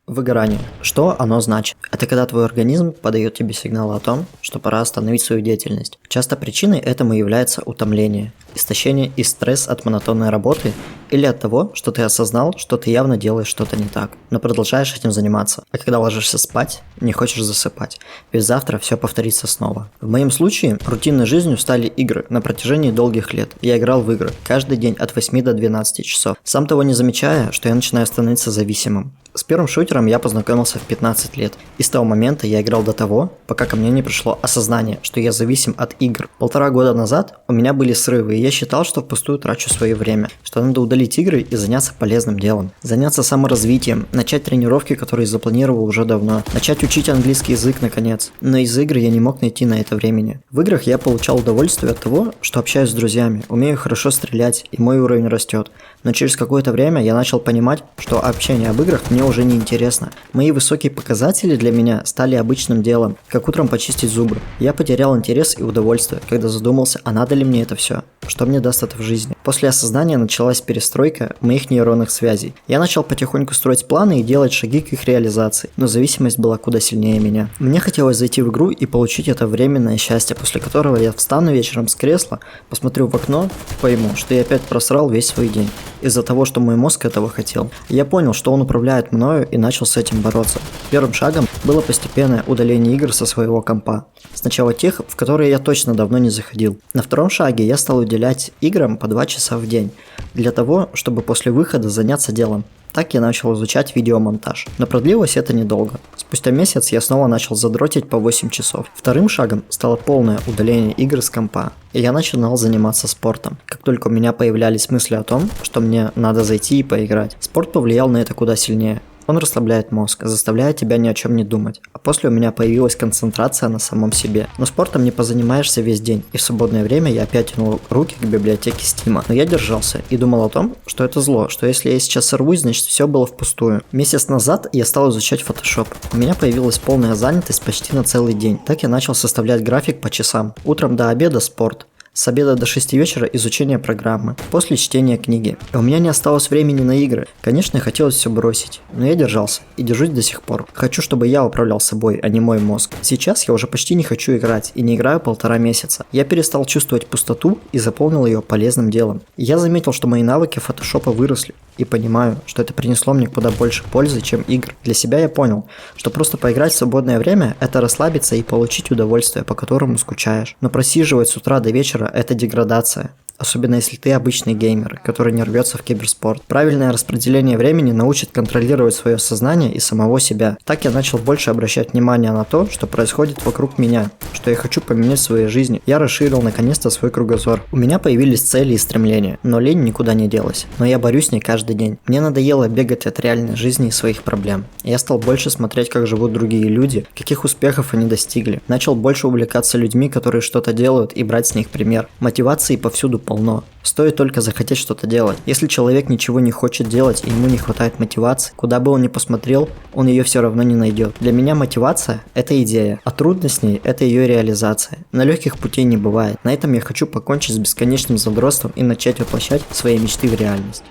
Выгорание. Что оно значит? Это когда твой организм подает тебе сигнал о том, что пора остановить свою деятельность. Часто причиной этому является утомление, истощение и стресс от монотонной работы или от того, что ты осознал, что ты явно делаешь что-то не так, но продолжаешь этим заниматься. А когда ложишься спать, не хочешь засыпать, ведь завтра все повторится снова. В моем случае рутинной жизнью стали игры на протяжении долгих лет. Я играл в игры каждый день от 8 до 12 часов, сам того не замечая, что я начинаю становиться зависимым. С первым шутером я познакомился в 15 лет, и с того момента я играл до того, пока ко мне не пришло осознание, что я зависим от игр. 1,5 года назад у меня были срывы, и я считал, что впустую трачу свое время, что надо удалить игры и заняться полезным делом. Заняться саморазвитием, начать тренировки, которые запланировал уже давно, начать учить английский язык наконец. Но из игр я не мог найти на это времени. В играх я получал удовольствие от того, что общаюсь с друзьями, умею хорошо стрелять, и мой уровень растет. Но через какое-то время я начал понимать, что общение об играх мне уже не интересно. Мои высокие показатели для меня стали обычным делом, как утром почистить зубы. Я потерял интерес и удовольствие, когда задумался, а надо ли мне это все, что мне даст это в жизни. После осознания началась перестройка моих нейронных связей. Я начал потихоньку строить планы и делать шаги к их реализации, но зависимость была куда сильнее меня. Мне хотелось зайти в игру и получить это временное счастье, после которого я встану вечером с кресла, посмотрю в окно, пойму, что я опять просрал весь свой день. Из-за того, что мой мозг этого хотел. Я понял, что он управляет мною и начал с этим бороться. Первым шагом было постепенное удаление игр со своего компа. Сначала тех, в которые я точно давно не заходил. На втором шаге я стал уделять играм по 2 часа в день, для того, чтобы после выхода заняться делом. Так я начал изучать видеомонтаж, но продлилось это недолго. Спустя месяц я снова начал задротить по 8 часов. Вторым шагом стало полное удаление игр с компа, и я начинал заниматься спортом. Как только у меня появлялись мысли о том, что мне надо зайти и поиграть, спорт повлиял на это куда сильнее. Он расслабляет мозг, заставляет тебя ни о чем не думать. А после у меня появилась концентрация на самом себе. Но спортом не позанимаешься весь день, и в свободное время я опять тянул руки к библиотеке Стима. Но я держался и думал о том, что это зло, что если я сейчас сорвусь, значит все было впустую. Месяц назад я стал изучать Photoshop. У меня появилась полная занятость почти на целый день. Так я начал составлять график по часам. Утром до обеда спорт. С обеда до 6 вечера изучение программы, после чтения книги. И у меня не осталось времени на игры. Конечно, хотелось все бросить, но я держался и держусь до сих пор. Хочу, чтобы я управлял собой, а не мой мозг. Сейчас я уже почти не хочу играть и не играю 1,5 месяца. Я перестал чувствовать пустоту и заполнил ее полезным делом. Я заметил, что мои навыки фотошопа выросли и понимаю, что это принесло мне куда больше пользы, чем игр. Для себя я понял, что просто поиграть в свободное время – это расслабиться и получить удовольствие, по которому скучаешь. Но просиживать с утра до вечера – это деградация. Особенно если ты обычный геймер, который не рвется в киберспорт. Правильное распределение времени научит контролировать свое сознание и самого себя. Так я начал больше обращать внимание на то, что происходит вокруг меня, что я хочу поменять в своей жизни. Я расширил наконец-то свой кругозор. У меня появились цели и стремления, но лень никуда не делась. Но я борюсь с ней каждый день. Мне надоело бегать от реальной жизни и своих проблем. Я стал больше смотреть, как живут другие люди, каких успехов они достигли. Начал больше увлекаться людьми, которые что-то делают, и брать с них пример. Мотивации повсюду полно. Стоит только захотеть что-то делать. Если человек ничего не хочет делать и ему не хватает мотивации, куда бы он ни посмотрел, он ее все равно не найдет. Для меня мотивация – это идея, а трудность с ней – это ее реализация. На легких путей не бывает. На этом я хочу покончить с бесконечным задротством и начать воплощать свои мечты в реальность.